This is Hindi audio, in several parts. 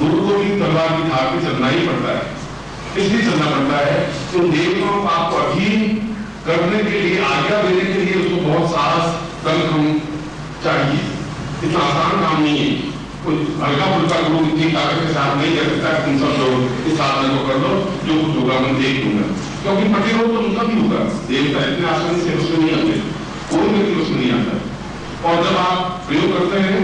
गुरु को भी तलवार की धार पे चलना ही पड़ता है। इसलिए चलना पड़ता है कि उन देवताओं को आपको अधीन करने के लिए, आज्ञा देने के लिए उसको बहुत साहस दम चाहिए। इतना आसान काम नहीं है। कोई हल्का फुल्का गुरु इतनी ताकत के साथ नहीं कर सकता। तुम सब लोग इस साधना को कर लो, जो कुछ होगा मैं देख लूंगा, क्योंकि प्रतिरोध तो उनका भी होगा। देवता इतने आसानी से उसमें नहीं आते, कोई व्यक्ति उसमें नहीं आता। और जब आप प्रयोग करते हैं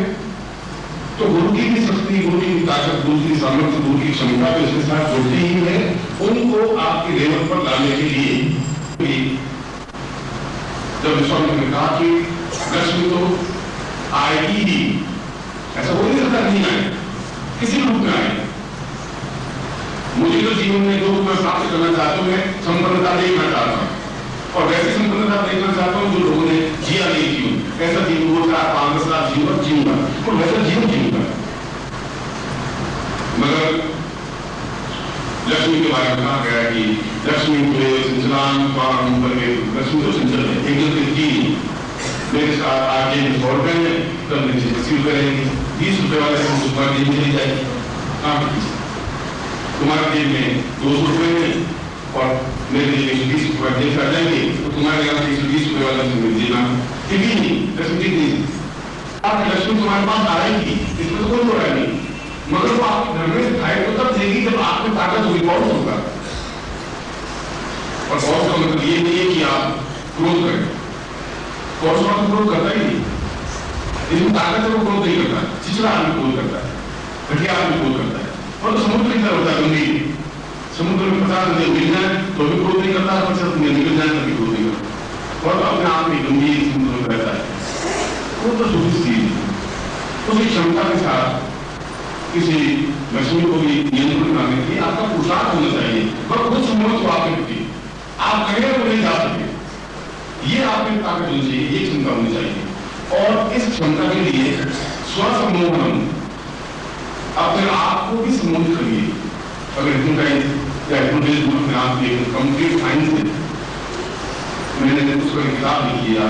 तो गुरु की भी शक्ति, गुरु की भी ताकत, गुरु की सामर्थ्य, गुरु की क्षमता तो इसके साथ जुड़ती ही है। उनको आपके लेवल पर लाने के लिए जब विश्वामित्र ने कहा कि लक्ष्मी तो आएगी ही, ऐसा कोई नहीं सकता नहीं आए, किसी रूप में आए। मुझे तो जीवन में जो मैं प्राप्त करना चाहता हूँ, मैं संपन्नता देखना चाहता हूँ, और वैसी संपन्नता देखना चाहता हूँ जो लोगों ने जिया नहीं जीवन। ऐसा जीवन वो 4-5 साल जीवन जीऊंगा और वैसा जीवन जीऊंगा। मगर लक्ष्मी के बारे में कहा गया कि लक्ष्मी को लक्ष्मी तो चंचल है, एक मेरे साथ आगे 100 रुपए में तब मेरे 80 रुपए रहेंगे, 20 रुपए वाले तुम्हारे जेब में चली जाएगी, तुम्हारे जेब में 200 रुपए में और मेरे जेब में 120 रुपए जेब कर जाएंगे, तो तुम्हारे यहाँ 120 रुपए वाला जेब में ठीक नहीं, लक्ष्मी नहीं। आप लक्ष्मी तुम्हारे पास आएगी, इसमें तो कोई बुराई नहीं, मगर वो आपके घर में दिखाई तो तब देगी जब आप में ताकत होगी, बहुत होगा। और बहुत का मतलब ये नहीं है कि आप क्रोध करें, कौन सा क्रोध करता ही नहीं, इसमें ताकत है वो क्रोध नहीं करता, चिचड़ा आदमी क्रोध करता है, घटिया आदमी क्रोध करता है। और तो समुद्र की तरह होता है, गंभीर समुद्र में 50 नदी मिल जाए तो भी क्रोध नहीं करता, 50 नदी निकल जाए तभी क्रोध नहीं करता, और अपने आप में गंभीर समुद्र में रहता है। वो तो छोटी चीज है, उसकी क्षमता के साथ किसी लक्ष्मी को भी नियंत्रण करने के लिए आपका पुरुषार्थ होना चाहिए, पर खुद सम्मत हो आपके प्रति, आप कहीं तो नहीं जा सकते, ये आपकी ताकत होनी चाहिए, ये क्षमता होनी चाहिए। और इस क्षमता के लिए स्वसम्मोहन, अपने आप को भी सम्मोहित करिए। अगर हिप्नोटाइज में आप एक कंप्लीट साइंस है, मैंने उसको एक किताब लिखी है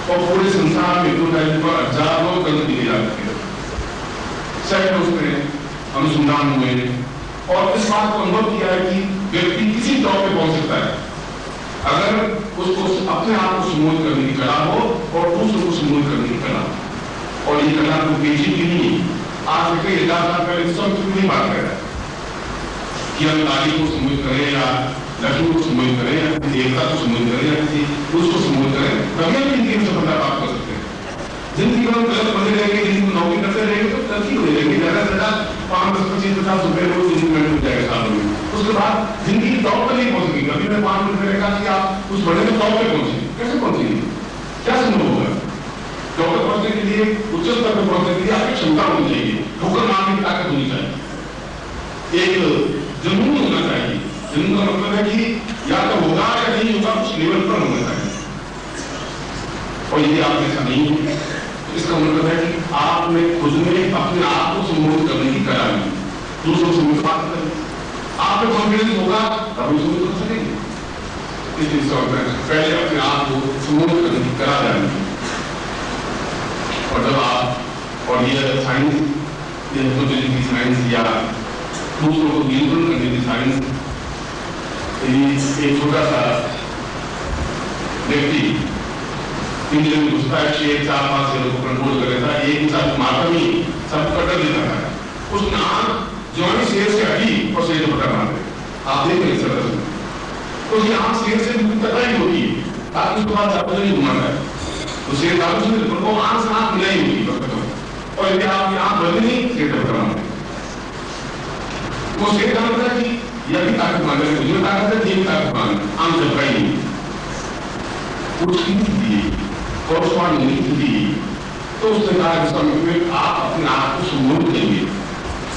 और पूरे संसार में हिप्नोटाइज पर हजारों ग्रंथ लिखे जाते हैं, सैकड़ों उसमें अनुसंधान हुए और इस बात को अनुभव किया है कि व्यक्ति किसी टॉप पे पहुंच सकता है अगर उसको अपने आप को सम्मोहित करने की कला हो और दूसरों को सम्मोहित करने की कला। और ये कला को पेशी की नहीं, आज देखिए 10 साल पहले सब नहीं बात कर रहा है कि हम काली को सम्मोहित करें या लक्ष्मी को सम्मोहित करें या किसी देवता को सम्मोहित करें या किसी उसको सम्मोहित करें, तभी हम इनकी सफलता प्राप्त कर सकते हैं। जिंदगी में हम गलत बने रहेंगे, जिंदगी में नौकरी करते रहेंगे तो तरक्की हो जाएगी, ज्यादा से ज्यादा 5-10-25-50 रुपए रोज इंक्रीमेंट हो जाएगा सालों में। उसके बाद जिंदगी टॉप पर नहीं पहुंचेगी। कभी मैं 5 मिनट में कहा कि आप उस बड़े में टॉप पे पहुंचे, कैसे पहुंचेंगे, क्या संभव होगा? टॉप पे पहुंचने के लिए, उच्च स्तर पर पहुंचने के लिए आपकी क्षमता होनी चाहिए, ठोकर मारने की ताकत होनी चाहिए, एक जुनून होना चाहिए। जुनून का मतलब है कि या तो होगा या नहीं होगा, कुछ लेवल पर होना चाहिए। और यदि आप ऐसा नहीं है तो इसका मतलब है कि आपने खुद में अपने आप को सम्मोहित करने की कला नहीं, दूसरों से बात करें, आप में कॉन्फिडेंस होगा तभी सम्मोहित कर सकेंगे। इसलिए पहले अपने आप को सम्मोहित करने की कला जानिए। और जब आप और ये साइंस, ये हिप्नोटिज्म की साइंस या दूसरों को नियंत्रण करने की साइंस, एक छोटा सा व्यक्ति इंडिया में घुसता है, 6-4-5 शेरों को कंट्रोल कर लेता है, एक साथ मारता नहीं, सब कटर देता है, उसने आंख जो शेर से हटी और शेर को पकड़ मार दे। आप देख रहे सर, तो ये आंख शेर से कटा ही होती है, आप उसके बाद आपको नहीं घुमाना है, तो शेर दारू से वो आंख से आंख मिलाई होगी, और यदि आपकी आंख बंद नहीं, शेर को पकड़ मार दे। वो शेर जानता है कि यह भी ताकत मांग रहे, मुझे ताकत है, ये भी ताकत मांग, आंख झपकाई नहीं, उसकी दी कॉरस्पॉन्ड नहीं दी। तो उसने कहा कि आप अपने आप को सम्मोहित करिए,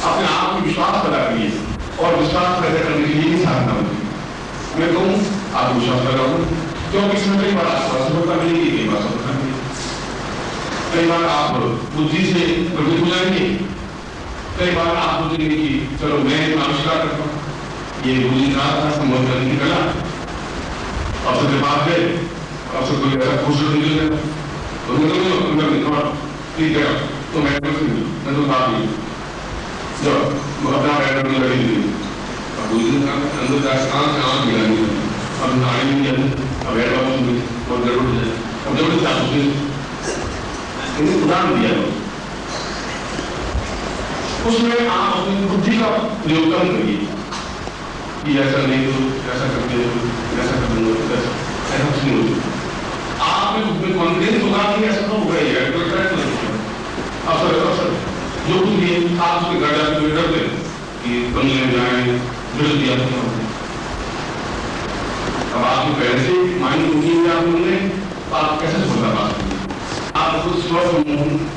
अपने आप को विश्वास पैदा करिए, और विश्वास पैदा करने के लिए ही साधना होगी। मैं कहूँ आप विश्वास पैदा हो, क्योंकि इसमें कई बार असफलता मिलेगी, कई बार सफलता मिलेगी, कई बार आप बुद्धि से प्रवृत्त हो जाएंगे, कई बार आप सोचेंगे कि चलो मैं आविष्कार करता हूँ, ये बुद्धि का सम्मोहित करने की कला, अवसर के बाद गए, अवसर कोई ऐसा खुश निकल गया तो ठीक है, तो मैं तो बात नहीं, जो अपना बैठक में लगी थी अब उस दिन अंदर जाकर कहाँ से आँख मिलानी है अब नाड़ी में अब बैठ बाबू और गड़बड़ हो जाए अब जब आप उसने उदाहरण दिया उसमें आप अपनी बुद्धि का प्रयोग कम करिए कि ऐसा नहीं तो ऐसा करते ऐसा कर दूंगा ऐसा कुछ नहीं होता आपने कॉन्फिडेंस होगा कि ऐसा तो होगा ही अवसर जो कुछ भी आप उसके घर जाकर डरते कि बंगले में जाए भिड़ दिया अब आपके पहले से माइंड कुकिंग में आप बोले तो आप कैसे बोलना बात करेंगे आप उसको स्व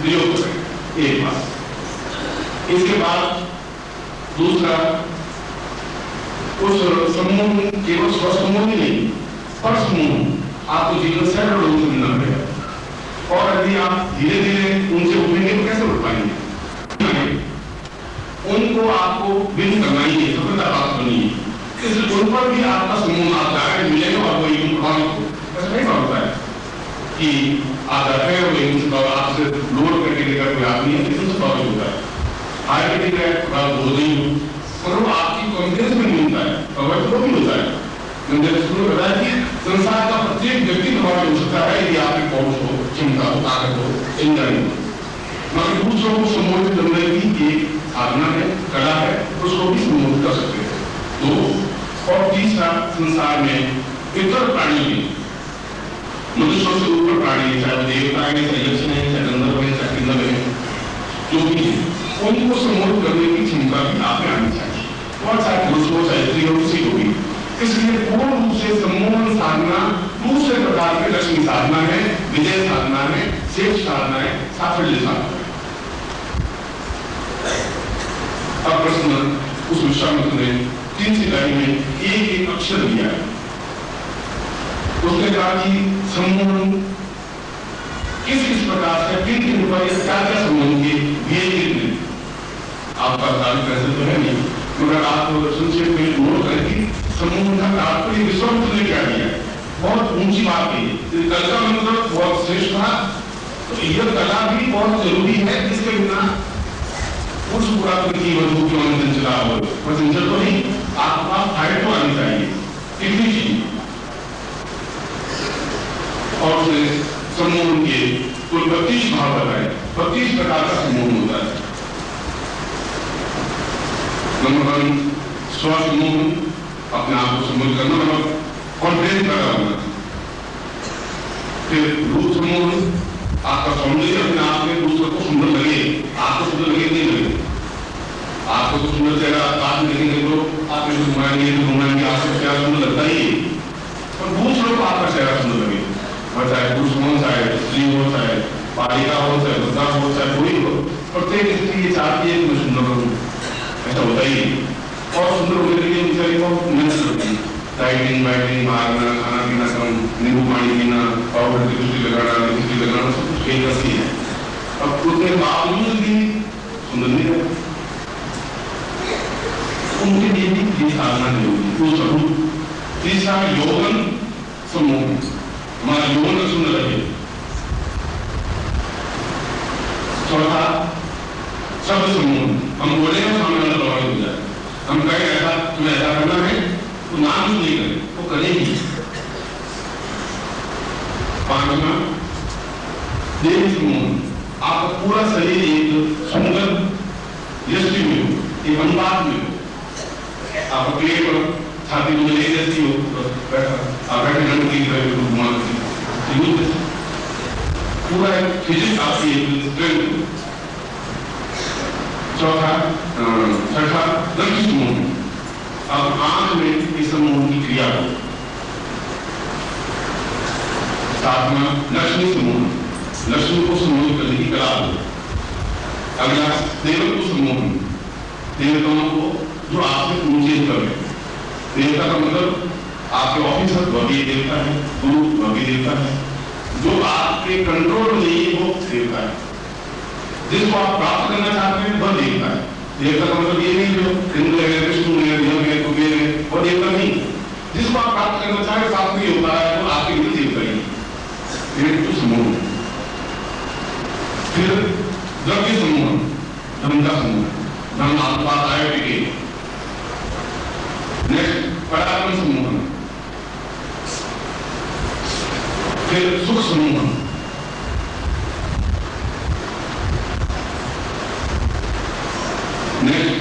प्रयोग करें एक बात इसके बाद दूसरा उस समूह केवल स्व समूह ही नहीं पर समूह आपको जीवन से लोगों से मिलना पड़ेगा और यदि आप धीरे धीरे उनसे उभरेंगे तो कैसे उठ पाएंगे उनको आपको विन करना ही है सफलता प्राप्त करनी है इसलिए उन पर भी आपका समूह आप जाकर मिलेगा और वही ऐसा नहीं होता है कि आप जाते हैं वही आपसे लोड करके लेकर कोई आदमी है किसी से प्रॉब्लम होता है हाई ठीक है बोल रही हूँ और वो आपकी कॉन्फिडेंस में नहीं होता है और वह तो भी होता है मैंने शुरू बताया कि संसार का प्रत्येक व्यक्ति प्रभावित हो सकता है यदि आपकी पहुंच हो चिंता हो ताकत हो चिंता नहीं मगर दूसरों को संबोधित करने की एक साधना है कला है उसको भी संबोधित कर सकते हैं दो और तीसरा संसार में इतर प्राणी में मनुष्यों से ऊपर प्राणी चाहे देवता है चाहे यक्ष है चाहे गंधर्व है चाहे किन्नर है जो भी है उनको संबोधित करने की क्षमता भी आप में आनी चाहिए और चाहे पुरुष हो चाहे स्त्री हो किसी को भी इसलिए पूर्ण रूप से सम्मोहन साधना दूसरे प्रकार की लक्ष्मी साधना है विजय साधना है शेष साधना है साफल्य साधना है अब प्रश्न उस विश्वामित्र ने 3 सिपाही में एक अक्षर दिया है उसने कहा कि सम्मोहन किस प्रकार से किन पर क्या क्या सम्मोहन के ये आपका दावी कैसे तो है नहीं मगर आप संक्षेप में नोट करें कि समूह का तात्पर्य विश्वामित्र ने क्या किया है बहुत ऊंची बात है कल का मंत्र बहुत श्रेष्ठ था तो यह कला भी बहुत जरूरी है इसके बिना उस पुरातन की वधु की चंचला हो पर चंचल तो नहीं आपके पास फाइट तो आनी चाहिए कितनी चीज और समूह के कुल 32 भाव बताए 32 प्रकार का समूह होता है नंबर 1 स्वसमूह अपने आप को सम्मिलित करना मतलब कॉन्फिडेंस पैदा होना फिर रूप समूह आपका सौंदर्य अपने आप में दूसरों को सुंदर लगे आपको सुंदर लगे नहीं लगे आपको तो सुंदर चेहरा आप देखेंगे तो आप घुमाएंगे आपको चेहरा सुंदर लगता ही और दूसरों को आपका चेहरा सुंदर लगे और चाहे पुरुष हो चाहे स्त्री हो चाहे बालिका हो चाहे वृद्धा हो चाहे कोई हो प्रत्येक स्त्री ये चाहती है कि मैं सुंदर रहूं ऐसा होता ही और सुंदर होने के लिए बेचारी को मेहनत करती है डाइटिंग वाइटिंग मारना खाना पीना कम नींबू पानी पीना पाउडर की कुश्ती लगाना लिपस्टिक लगाना सब कुछ यही करती है अब उसके बावजूद भी सुंदर नहीं है उनके लिए भी ये साधना नहीं होगी वो जरूर तीसरा यौवन समूह हमारा यौवन सुंदर लगे चौथा शब्द समूह हम बोले ना सामने वाला प्रभावित हो जाए हम कहें ऐसा तुम्हें ऐसा करना है तो नाम नहीं करें वो करेंगे पांचवा देह समूह आपका पूरा शरीर एक सुंदर दृष्टि में हो एक अनुपात में हो आपका पेट और छाती में ले जैसी हो आप बैठे रंग की घुमा पूरा एक फिजिक्स आपकी एक स्ट्रेंथ चौथा छठा लक्ष्य समूह अब आंख में इस समूह की क्रिया हो सातवां लक्ष्मी समूह लक्ष्मी को समूह करने की कला हो अगला देवत्व समूह देवताओं को जो आपसे ऊंचे कर देवता का मतलब आपके ऑफिसर वह भी देवता है गुरु वह भी देवता है जो आपके कंट्रोल में नहीं वो देवता है जिसको आप प्राप्त करना चाहते हैं वह देवता है देवता का मतलब ये नहीं जो हिंदू है विष्णु है देव है कुबेर है वो देवता नहीं जिसको आप प्राप्त करना चाहे प्राप्त नहीं होता है तो आपके लिए देवता ही एक तो समूह फिर द्रव्य समूह धन का समूह धन आपके पास आए टिके। नेक्स्ट पराक्रम सम्मोहन, फिर सुख सम्मोहन, नेक्स्ट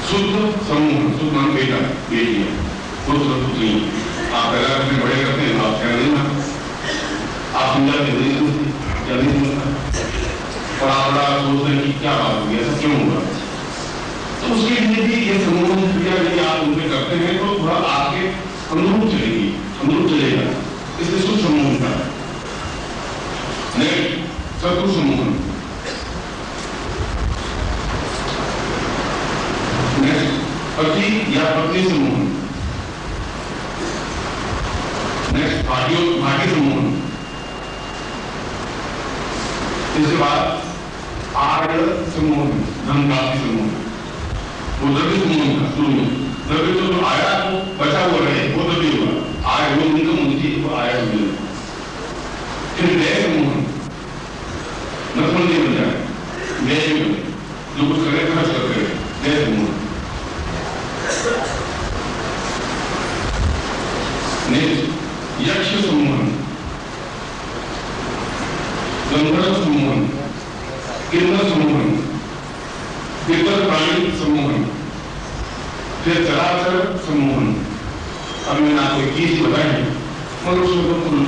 शुद्ध सम्मोहन, शुद्ध मान बेटा बेटी है, पुत्र पुत्री, आप पहला अपने बड़े करते हैं, आप क्या नहीं मानते, आप समझाते नहीं समझते, क्या नहीं समझता, और आप बड़ा सोचते हैं कि क्या बात होगी, ऐसा क्यों हुआ। तो उसके लिए भी ये सम्मोहन क्रिया यदि आप उनपे करते हैं तो थोड़ा आपके अनुरूप चलेगी, अनुरूप चलेगा, इसलिए शुद्ध सम्मोहन का। नेक्स्ट शत्रु सम्मोहन, पति या पत्नी सम्मोहन, नेक्स्ट भाग्य सम्मोहन, इसके बाद आर्य सम्मोहन, धन प्राप्ति सम्मोहन, वो द्रव्य सम्मोहन का शुरू में द्रव्य तो आया तो बचा हुआ रहे वो द्रव्य हुआ, आय वो इनकम होती वो आया हुई। फिर व्यय सम्मोहन, नसबंदी बन जाए, व्यय बने, जो कुछ करे खर्च करते रहे, व्यय सम्मोहन। यक्ष सम्मोहन, गंधर्व सम्मोहन, किन्नर सम्मोहन, विकल प्राणी सम्मोहन, फिर चराचर सम्मोहन। अब मैंने आपको 21 बताए, मनुष्य को कुल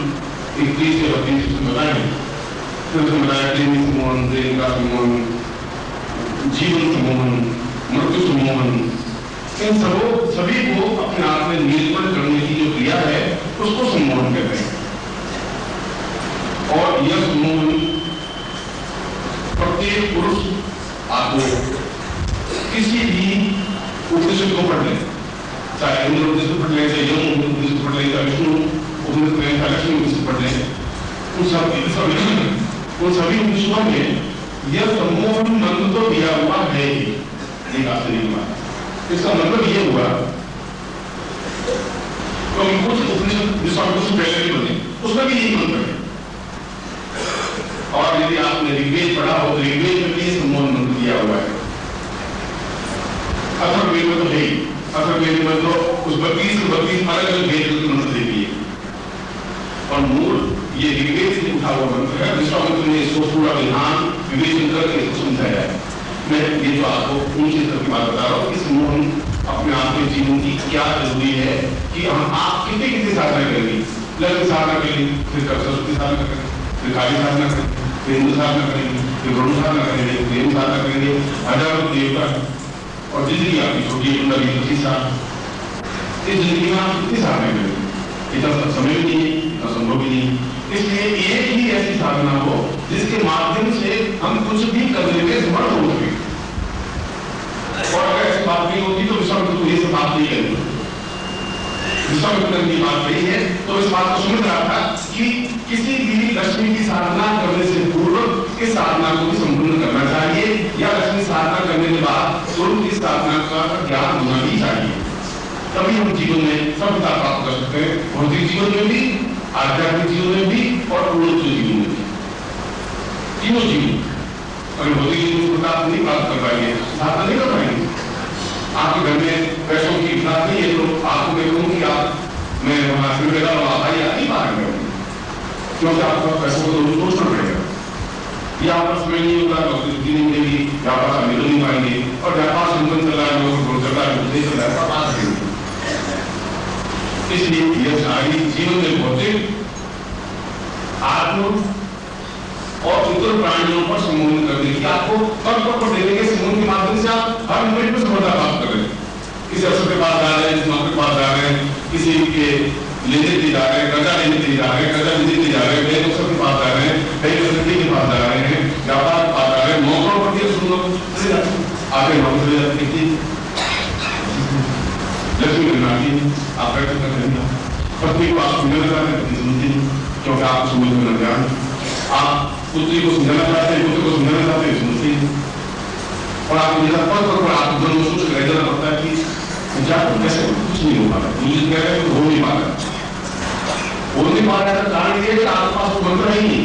21 या 32 बताए। फिर उसमें बताया प्रेमी सम्मोहन, प्रेम का सम्मोहन, जीवन सम्मोहन, मृत्यु सम्मोहन। इन सभी को अपने आप में नियंत्रण करने की जो क्रिया है उसको सम्मोहन कहते हैं। और यह सम्मोहन प्रत्येक पुरुष आपको किसी भी उपनिषद को पढ़ ले, चाहे इंद्र उपनिषद पढ़ ले, चाहे यम उपनिषद पढ़ ले, चाहे विष्णु उपनिषद पढ़ ले, चाहे लक्ष्मी उपनिषद पढ़ ले, उन सभी उपनिषदों में यह सम्मोहन मंत्र तो दिया हुआ है ही। एक आश्चर्य की बात, इसका मतलब ये हुआ तो कुछ उपनिषद विश्वास पहले भी बने उसमें भी यही मंत्र है। और यदि आपने ऋग्वेद पढ़ा हो तो ऋग्वेद में भी सम्मोहन मंत्र दिया हुआ है। अथर्ववेद में तो है ही, अथर्ववेद में तो उस 32 अलग अलग वेद के मंत्र दे दिए और मूल ये ऋग्वेद से उठा हुआ मंत्र है। विश्वामित्र ने इसको पूरा विधान विवेचन करके इसको समझाया है। मैं ये जो आपको ऊंची स्तर की बात बता रहा हूँ कि सम्मोहन अपने आप के जीवन की क्या जरूरी है कि हम आप कितनी कितनी साधना करेंगे, लग्न साधना करेंगे, फिर सरस्वती साधना करेंगे, फिर काली साधना करेंगे, फिर हिंदू साधना करेंगे, फिर वरुण साधना करेंगे, प्रेम साधना करेंगे, हजारों देवता और जिंदगी आपकी छोटी लंबी 25 साल, इस जिंदगी में आप कितनी साधना करेंगे, इतना समय भी नहीं है, इतना संभव भी नहीं। इसलिए एक ही ऐसी साधना हो जिसके माध्यम से हम कुछ भी करने में समर्थ हो सके। और अगर ऐसी बात नहीं होती तो विश्वामित्र को ये सब बात नहीं करेंगे। विश्वामित्र की बात नहीं है तो इस बात को समझ रहा था कि किसी भी लक्ष्मी की साधना करने से पूर्व इस साधना को भी संपूर्ण करना चाहिए या लक्ष्मी साधना करने के बाद स्वरूप की साधना का ज्ञान होना भी चाहिए। तभी हम जीवन में सफलता प्राप्त कर सकते हैं, भौतिक जीवन में भी, आध्यात्मिक जीवन में भी और पूर्ण जीवन में भी, तीनों जीवन। अगर भौतिक जीवन को प्राप्त नहीं प्राप्त कर पाएंगे, साधना नहीं कर पाएंगे। आपके घर में पैसों की इतलात नहीं है तो आपको मैं कहूँ कि आप मैं वहां से मेरा भाई आ नहीं पाएंगे क्योंकि आपको पैसों को तो सोचना पड़ेगा या आपका समय नहीं होगा तो नहीं मिलेगी, व्यापार मिल नहीं पाएंगे और व्यापार संबंध चल रहा है, लोगों चल रहा है, चल रहा है, बात करेंगे। इसलिए यह सारी जीवन में भौतिक आत्म और इतर प्राणियों पर सम्मोहन करने की आपको पर देने के सम्मोहन के माध्यम से आप हर मिनट में सफलता प्राप्त कर रहे हैं। किसी अवसर के पास जा रहे हैं, नौकरी के पास जा रहे हैं, किसी के लेने के जा रहे हैं, कर्जा लेने के जा रहे हैं, कर्जा लेने के जा रहे हैं, बैंक अफसर के पास जा रहे हैं, बैंक अधिकारी के पास जा रहे हैं, व्यापार के पास जा रहे हैं, नौकरों पर भी सुनना आगे नौकरी लक्ष्मी आप प्रयत्न कर रहे हैं, पत्नी को आप समझाना चाहते हैं, पत्नी सुनती क्योंकि आप समझ में लग जाए, आप पुत्री को समझाना चाहते हैं, पुत्र को समझाना चाहते हैं, सुनती और आप मेरा पद पर आप दोनों सोच कर रह जाना पड़ता है कि क्या कैसे कुछ नहीं हो पा रहा, मुझे कह रहे हैं हो नहीं पा रहा, हो नहीं पा रहा है कारण ये कि आपके पास तो मंत्र ही नहीं,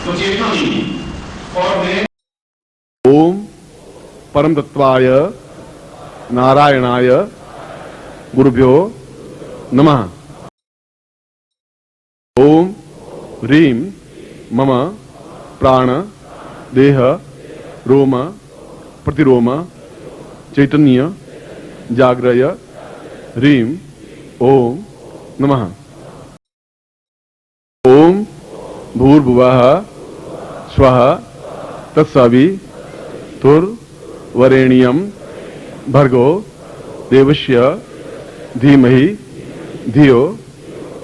तो चेतना नहीं और मैं ओम परम तत्वाय नारायणाय गुरुभ्यो नमः। ओम ह्रीं मम प्राण देह रोम प्रतिरोम चैतन्य जाग्रय ह्रीं ओम नमः। ओम भूर्भुवः स्वः तत्सवितुर्वरेण्यं भर्गो देवस्य धीमहि धियो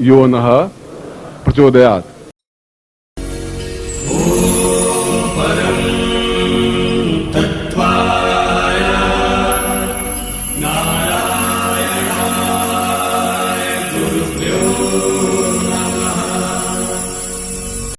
यो नः प्रचोदयात्।